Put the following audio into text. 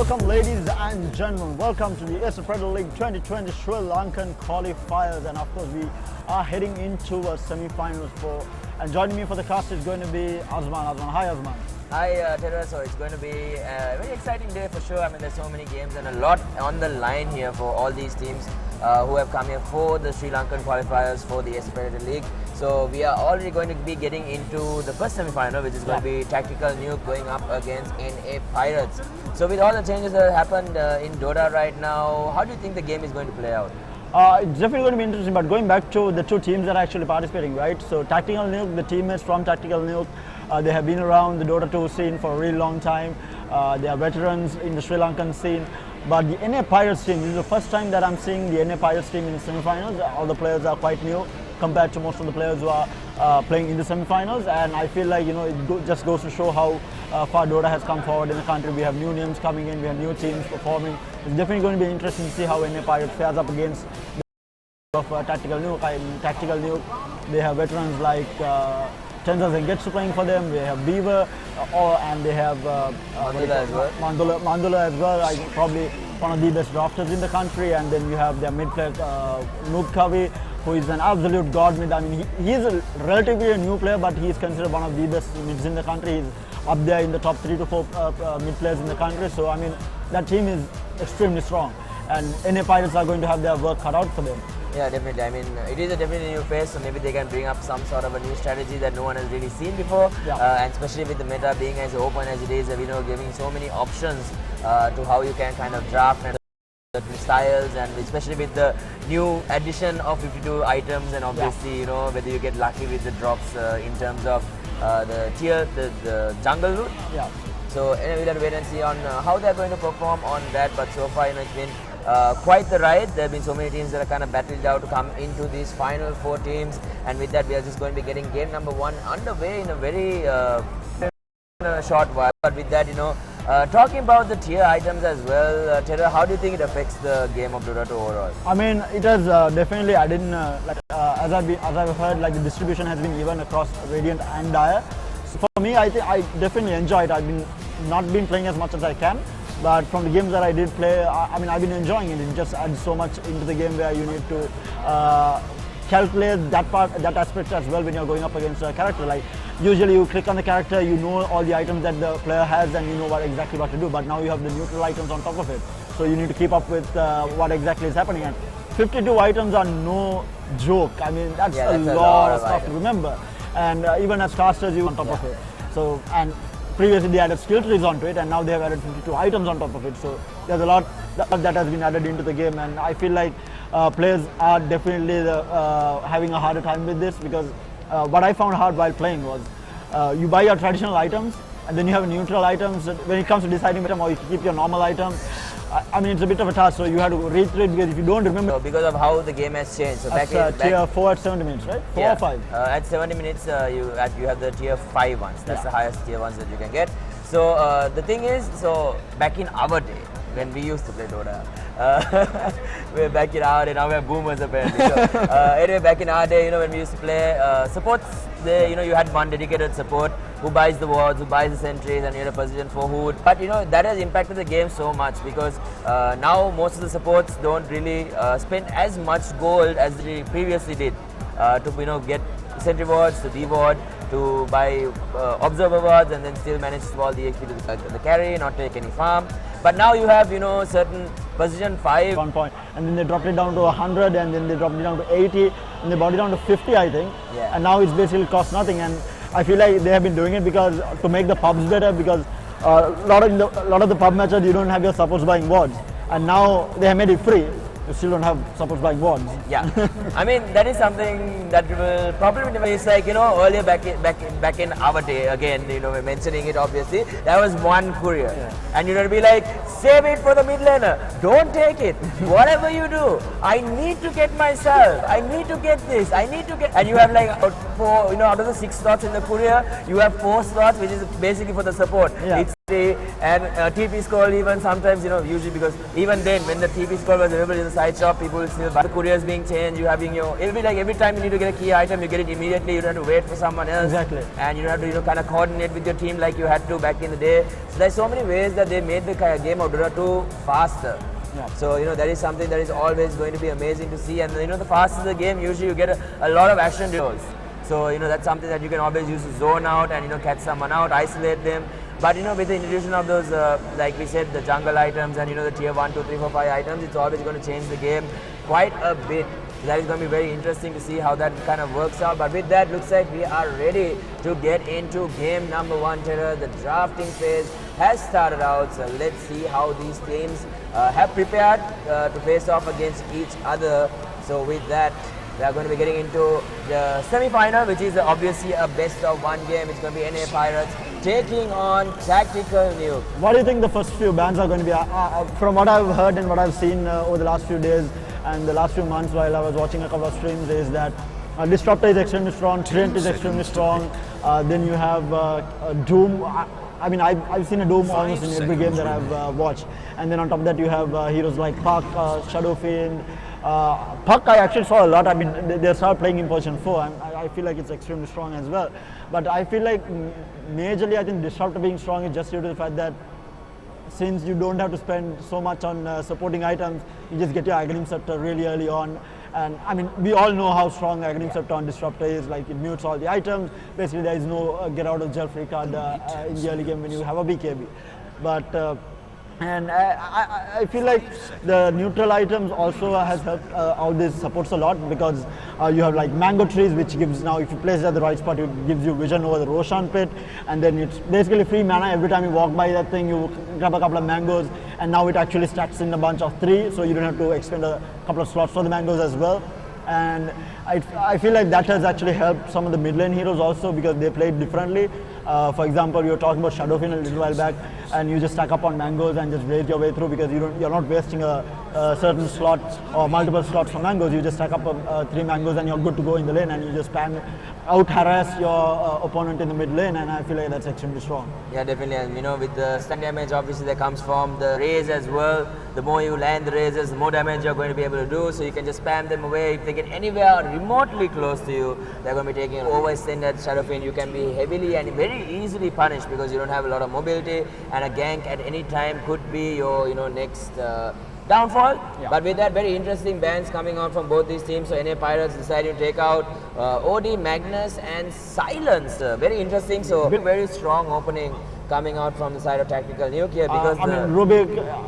Welcome ladies and gentlemen, welcome to the Acer Predator League 2020 Sri Lankan Qualifiers, and of course we are heading into a semi-finals and joining me for the cast is going to be Azman. Hi Azman. Hi Tera, so it's going to be a very exciting day for sure. I mean, there's so many games and a lot on the line here for all these teams who have come here for the Sri Lankan Qualifiers for the Acer Predator League. So we are already going to be getting into the first semi-final, which is going to be Tactical Nuke going up against NA Pirates. So with all the changes that have happened in Dota right now, how do you think the game is going to play out? It's definitely going to be interesting, but going back to the two teams that are actually participating, right? So Tactical Nuke, the teammates from Tactical Nuke, they have been around the Dota 2 scene for a really long time. They are veterans in the Sri Lankan scene. But the NA Pirates team, this is the first time that I'm seeing the NA Pirates team in the semi-finals. All the players are quite new compared to most of the players who are playing in the semi-finals, and I feel like it just goes to show how far Dota has come forward in the country. We have new names coming in, we have new teams performing. It's definitely going to be interesting to see how NA Pirates fares up against the of Tactical Nuke. In Tactical Nuke, they have veterans like Tenzas and Getsu playing for them. They have Beaver, and they have Mandula as well. Probably one of the best drafters in the country. And then you have their mid player Noob Kavi, who is an absolute god mid. I mean, he's a relatively a new player, but he's considered one of the best mids in the country. He's up there in the top 3 to 4 mid players in the country. So I mean, that team is extremely strong, and NA Pirates are going to have their work cut out for them. Yeah, definitely. I mean, it is a definitely new phase, so maybe they can bring up some sort of a new strategy that no one has really seen before. Yeah. And especially with the meta being as open as it is, giving so many options to how you can kind of draft and certain styles, and especially with the new addition of 52 items, and obviously whether you get lucky with the drops in terms of the jungle loot. Yeah. So anyway, we'll have to wait and see on how they're going to perform on that. But so far, it's been quite the ride. There have been so many teams that are kind of battled out to come into these final 4 teams, and with that, we are just going to be getting game number 1 underway in a very short while. But with that, talking about the tier items as well, Tera, how do you think it affects the game of Dota 2 overall? I mean, it has definitely. I didn't as I've heard, like the distribution has been even across Radiant and Dire. So for me, I think I definitely enjoy it. I've not been playing as much as I can, but from the games that I did play, I mean, I've been enjoying it. It just adds so much into the game where you need to calculate that aspect as well when you're going up against a character. Like usually you click on the character, you know all the items that the player has, and you know exactly what to do. But now you have the neutral items on top of it, so you need to keep up with what exactly is happening. And 52 items are no joke. I mean, that's a lot of stuff to remember. And even as casters, you on top of it. So, and previously they added skill trees onto it, and now they have added 52 items on top of it. So there's a lot that has been added into the game, and I feel like players are definitely having a harder time with this, because what I found hard while playing was you buy your traditional items, and then you have neutral items. When it comes to deciding item, or you keep your normal item, I mean, it's a bit of a task, so you have to read through it, because if you don't remember... So because of how the game has changed. So back tier 4 at 70 minutes, right? 4 or 5? At 70 minutes, you have the tier 5 ones. That's the highest tier ones that you can get. So the thing is, so back in our day, when we used to play Dota, we're back in our day, now we're boomers apparently. So, anyway, back in our day, when we used to play supports, you had one dedicated support who buys the wards, who buys the sentries, and you had a position for hood. But that has impacted the game so much, because now most of the supports don't really spend as much gold as they previously did to get sentry wards, to B ward, to buy observer wards, and then still manage to all the XP to the carry, not take any farm. But now you have certain position 5 1 point, and then they dropped it down to 100, and then they dropped it down to 80, and they brought it down to 50, I think. Yeah. And now it's basically cost nothing, and I feel like they have been doing it because to make the pubs better, because a lot of the pub matches you don't have your supports buying wards, and now they have made it free. You still don't have supports buying wards. Yeah, I mean, that is something that will probably be, it's like earlier back in our day, again we're mentioning it obviously, there was one courier, and you'd be like, save it for the mid laner, don't take it, whatever you do, I need to get myself, I need to get this, I need to get, and you have like out of the 6 slots in the courier, you have 4 slots which is basically for the support. It's and TP scroll even sometimes, usually because even then when the TP scroll was available in the side shop, people will still buy. The couriers being changed, you having it'll be like every time you need to get a key item, you get it immediately, you don't have to wait for someone else. Exactly. And you don't have to, kind of coordinate with your team like you had to back in the day. So there's so many ways that they made the game of Dota 2 faster. Yeah. So, that is something that is always going to be amazing to see. And, the faster the game, usually you get a lot of action duels. So, that's something that you can always use to zone out and, catch someone out, isolate them. But, with the introduction of those, like we said, the jungle items and, the tier 1, 2, 3, 4, 5 items, it's always going to change the game quite a bit. So that is going to be very interesting to see how that kind of works out. But with that, looks like we are ready to get into game number 1, Terror. The drafting phase has started out. So let's see how these teams have prepared to face off against each other. So with that, we are going to be getting into the semi-final, which is obviously a best-of-1 game. It's going to be NA Pirates taking on Tactical Nuke. What do you think the first few bans are going to be? From what I've heard and what I've seen over the last few days and the last few months while I was watching a couple of streams, is that Disruptor is extremely strong, Trident is extremely strong, then you have Doom. I mean, I've seen a Doom almost in every game that I've watched. And then on top of that, you have heroes like Puck, Shadow Fiend. Puck I actually saw a lot. I mean, they started playing in position 4 and I feel like it's extremely strong as well. But I feel like majorly I think Disruptor being strong is just due to the fact that since you don't have to spend so much on supporting items, you just get your Aghanim Scepter really early on. And I mean, we all know how strong Aghanim Scepter on Disruptor is. Like, it mutes all the items. Basically, there is no get out of jail free card in the early game when you have a BKB. But and I feel like the neutral items also has helped out this supports a lot, because you have like mango trees, which gives, now if you place it at the right spot, it gives you vision over the Roshan pit, and then it's basically free mana. Every time you walk by that thing, you grab a couple of mangoes, and now it actually stacks in a bunch of 3, so you don't have to expend a couple of slots for the mangoes as well. And I feel like that has actually helped some of the mid lane heroes also, because they played differently. For example, we were talking about Shadow Fiend a little while back, and you just stack up on mangoes and just raise your way through, because you're not wasting a certain slot or multiple slots for mangoes. You just stack up 3 mangoes and you're good to go in the lane, and you just spam out harass your opponent in the mid lane, and I feel like that's extremely strong. Yeah, definitely. And with the stun damage, obviously that comes from the raise as well. The more you land the raises, the more damage you're going to be able to do. So you can just spam them away. If they get anywhere remotely close to you, they're going to be taking an overextended Shadow Fiend. You can be heavily and very easily punished because you don't have a lot of mobility, and a gank at any time could be your next downfall. Yeah. But with that, very interesting bans coming out from both these teams. So NA Pirates decided to take out OD, Magnus and Silence. Very interesting. So very strong opening coming out from the side of Tactical Nuke here, because I mean, Rubik